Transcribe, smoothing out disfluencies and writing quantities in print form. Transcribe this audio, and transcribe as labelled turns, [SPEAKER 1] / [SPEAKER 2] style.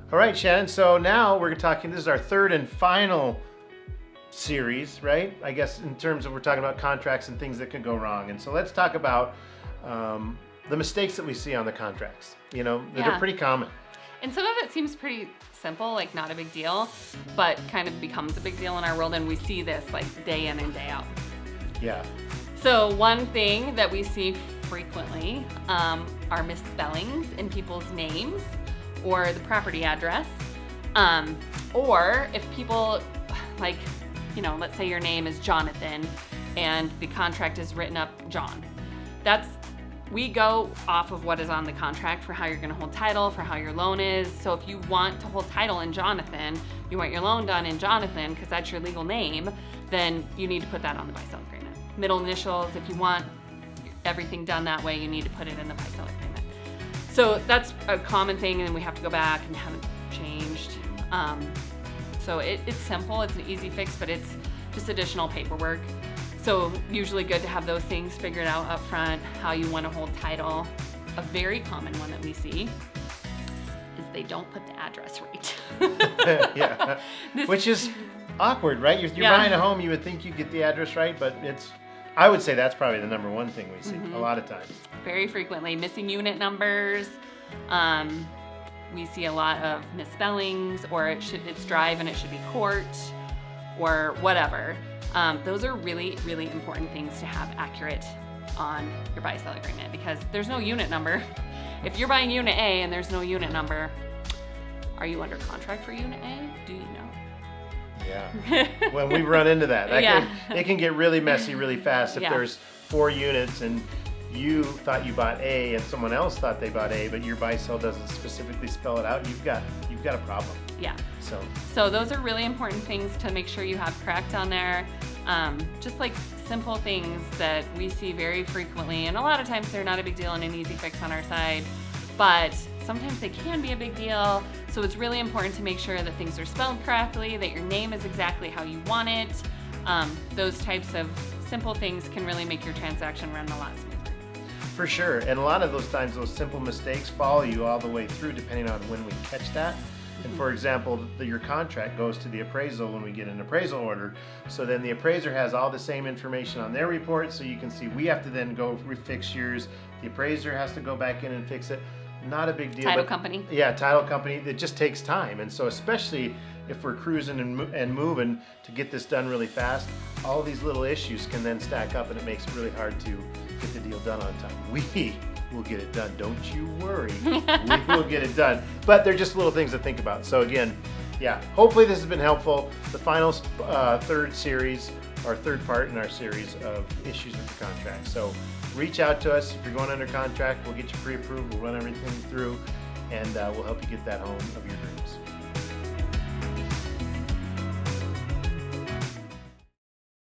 [SPEAKER 1] All right, Shannon. So now we're talking, this is our third and final series, right? I guess in terms of we're talking about contracts and things that can go wrong. And so let's talk about the mistakes that we see on the contracts, that are pretty common.
[SPEAKER 2] And some of it seems pretty simple, like not a big deal, but kind of becomes a big deal in our world. And we see this like day in and day out.
[SPEAKER 1] Yeah.
[SPEAKER 2] So one thing that we see frequently are misspellings in people's names or the property address. Or if people, like, let's say your name is Jonathan and the contract is written up John. We go off of what is on the contract for how you're going to hold title, for how your loan is. So if you want to hold title in Jonathan, you want your loan done in Jonathan because that's your legal name, then you need to put that on the buy-sell agreement. Middle initials, if you want everything done that way, you need to put it in the buy-sell agreement. So that's a common thing, and we have to go back and have it changed. So it's simple, it's an easy fix, but it's just additional paperwork. So usually good to have those things figured out up front, how you want to hold title. A very common one that we see is they don't put the address right.
[SPEAKER 1] Yeah, which is awkward, right? You're buying a home, you would think you'd get the address right, but I would say that's probably the number one thing we see a lot of times.
[SPEAKER 2] Very frequently, missing unit numbers. We see a lot of misspellings, or it's drive and it should be court, or whatever. Those are really, really important things to have accurate on your buy-sell agreement because there's no unit number. If you're buying unit A and there's no unit number, are you under contract for unit A? Do you know?
[SPEAKER 1] Yeah. When we run into that, it can get really messy really fast if there's 4 units and you thought you bought A and someone else thought they bought A, but your buy-sell doesn't specifically spell it out. You've got a problem.
[SPEAKER 2] Yeah. So those are really important things to make sure you have correct on there. Just like simple things that we see very frequently, and a lot of times they're not a big deal and an easy fix on our side, but sometimes they can be a big deal. So it's really important to make sure that things are spelled correctly, that your name is exactly how you want it. Those types of simple things can really make your transaction run a lot smoother.
[SPEAKER 1] For sure, and a lot of those times, those simple mistakes follow you all the way through depending on when we catch that. And for example, your contract goes to the appraisal when we get an appraisal order. So then the appraiser has all the same information on their report, so you can see we have to then go refix yours. The appraiser has to go back in and fix it. Not a big deal.
[SPEAKER 2] Title company.
[SPEAKER 1] Yeah, title company. It just takes time. And so especially if we're cruising and moving to get this done really fast, all of these little issues can then stack up and it makes it really hard to get the deal done on time. We will get it done. Don't you worry. We will get it done. But they're just little things to think about. So again, hopefully this has been helpful. The final third series, or third part in our series of issues with the contract. So reach out to us if you're going under contract. We'll get you pre-approved. We'll run everything through, and we'll help you get that home of your